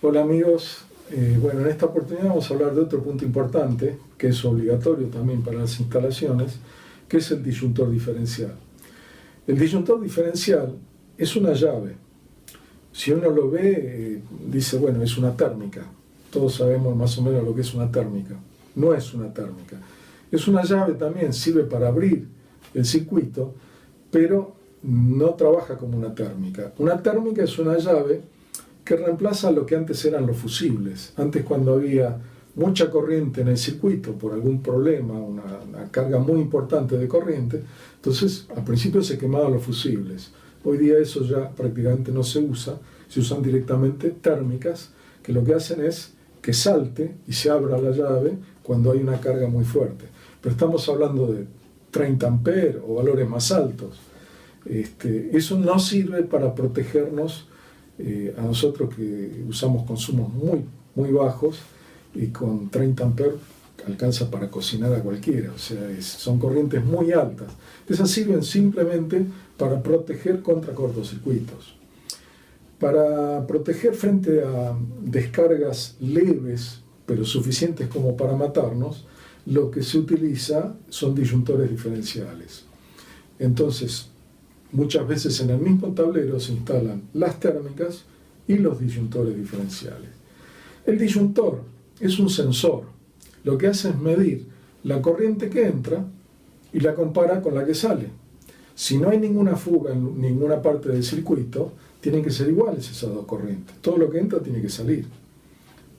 Hola amigos, bueno, en esta oportunidad vamos a hablar de otro punto importante que es obligatorio también para las instalaciones, que es el disyuntor diferencial. El disyuntor diferencial es una llave. Si uno lo ve, dice, bueno, es una térmica. Todos sabemos más o menos lo que es una térmica. No es una térmica. Es una llave también, sirve para abrir el circuito, pero no trabaja como una térmica. Una térmica es una llave que reemplaza lo que antes eran los fusibles. Antes, cuando había mucha corriente en el circuito por algún problema, una carga muy importante de corriente, entonces al principio se quemaban los fusibles. Hoy día eso ya prácticamente no se usa, se usan directamente térmicas que lo que hacen es que salte y se abra la llave cuando hay una carga muy fuerte. Pero estamos hablando de 30 amperes o valores más altos. Eso no sirve para protegernos a nosotros que usamos consumos muy bajos, y con 30 amperes alcanza para cocinar a cualquiera, o sea, son corrientes muy altas. Esas sirven simplemente para proteger contra cortocircuitos. Para proteger frente a descargas leves, pero suficientes como para matarnos, lo que se utiliza son disyuntores diferenciales. Entonces, muchas veces en el mismo tablero se instalan las térmicas y los disyuntores diferenciales. El disyuntor es un sensor. Lo que hace es medir la corriente que entra y la compara con la que sale. Si no hay ninguna fuga en ninguna parte del circuito, tienen que ser iguales esas dos corrientes. Todo lo que entra tiene que salir.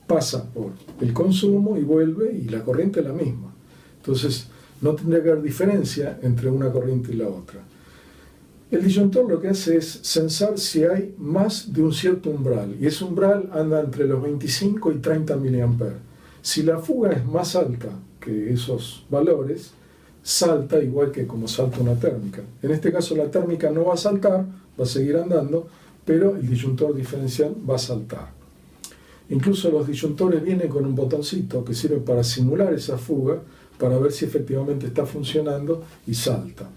Pasa por el consumo y vuelve, y la corriente es la misma. Entonces, no tendría que haber diferencia entre una corriente y la otra. El disyuntor lo que hace es censar si hay más de un cierto umbral, y ese umbral anda entre los 25 y 30 mA. Si la fuga es más alta que esos valores, salta igual que como salta una térmica. En este caso la térmica no va a saltar, va a seguir andando, pero el disyuntor diferencial va a saltar. Incluso los disyuntores vienen con un botoncito que sirve para simular esa fuga, para ver si efectivamente está funcionando, y salta.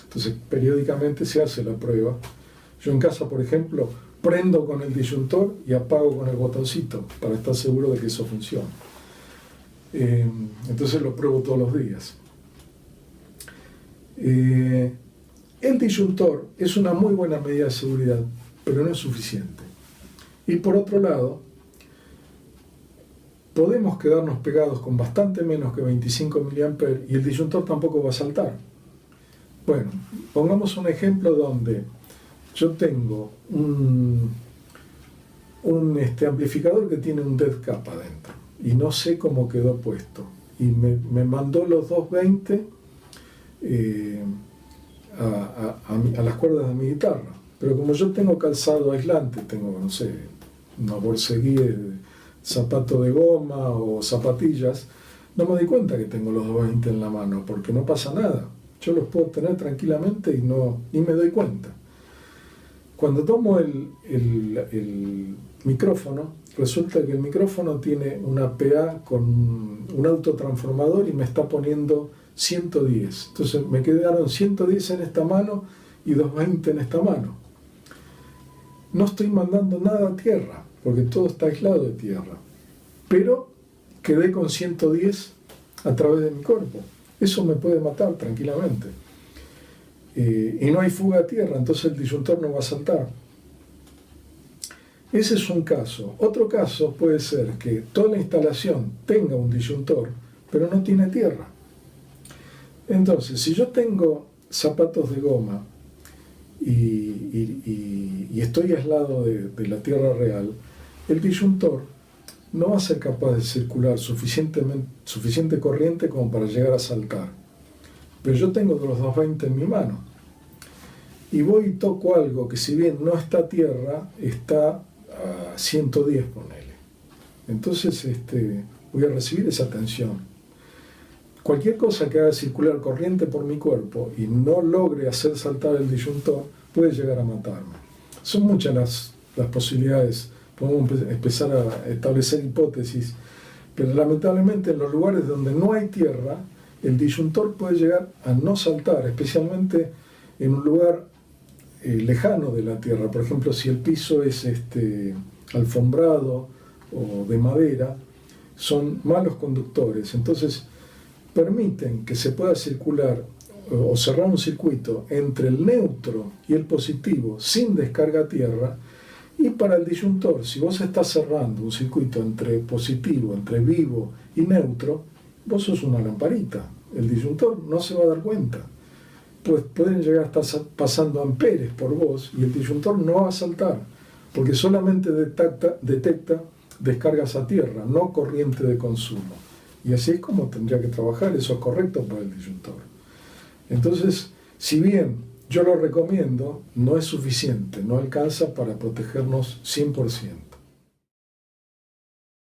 Entonces, periódicamente se hace la prueba. Yo en casa, por ejemplo, prendo con el disyuntor y apago con el botoncito para estar seguro de que eso funciona. Entonces lo pruebo todos los días. El disyuntor es una muy buena medida de seguridad, pero no es suficiente. Y por otro lado, podemos quedarnos pegados con bastante menos que 25 mA y el disyuntor tampoco va a saltar. Bueno, pongamos un ejemplo donde yo tengo un amplificador que tiene un dead cap adentro y no sé cómo quedó puesto, y me mandó los 220 a las cuerdas de mi guitarra, pero como yo tengo calzado aislante, tengo, no sé, una borseguía, zapato de goma o zapatillas, no me doy cuenta que tengo los 220 en la mano, porque no pasa nada. Yo los puedo tener tranquilamente y ni me doy cuenta. Cuando tomo el micrófono, resulta que el micrófono tiene una PA con un autotransformador y me está poniendo 110. Entonces me quedaron 110 en esta mano y 220 en esta mano. No estoy mandando nada a tierra, porque todo está aislado de tierra. Pero quedé con 110 a través de mi cuerpo. Eso me puede matar tranquilamente. Y no hay fuga a tierra, entonces el disyuntor no va a saltar. Ese es un caso. Otro caso puede ser que toda la instalación tenga un disyuntor, pero no tiene tierra. Entonces, si yo tengo zapatos de goma y estoy aislado de la tierra real, el disyuntor no va a ser capaz de circular suficiente corriente como para llegar a saltar. Pero yo tengo los 220 en mi mano. Y voy y toco algo que, si bien no está a tierra, está a 110, ponele. Entonces voy a recibir esa tensión. Cualquier cosa que haga circular corriente por mi cuerpo y no logre hacer saltar el disyuntor puede llegar a matarme. Son muchas las posibilidades. Podemos empezar a establecer hipótesis, pero lamentablemente en los lugares donde no hay tierra, el disyuntor puede llegar a no saltar, especialmente en un lugar lejano de la tierra. Por ejemplo, si el piso es alfombrado o de madera son malos conductores. Entonces permiten que se pueda circular o cerrar un circuito entre el neutro y el positivo sin descarga a tierra. Y para el disyuntor, si vos estás cerrando un circuito entre positivo, entre vivo y neutro, vos sos una lamparita. El disyuntor no se va a dar cuenta. Pues pueden llegar a estar pasando amperes por vos y el disyuntor no va a saltar, porque solamente detecta descargas a tierra, no corriente de consumo. Y así es como tendría que trabajar, eso es correcto para el disyuntor. Entonces, si bien yo lo recomiendo, no es suficiente, no alcanza para protegernos 100%.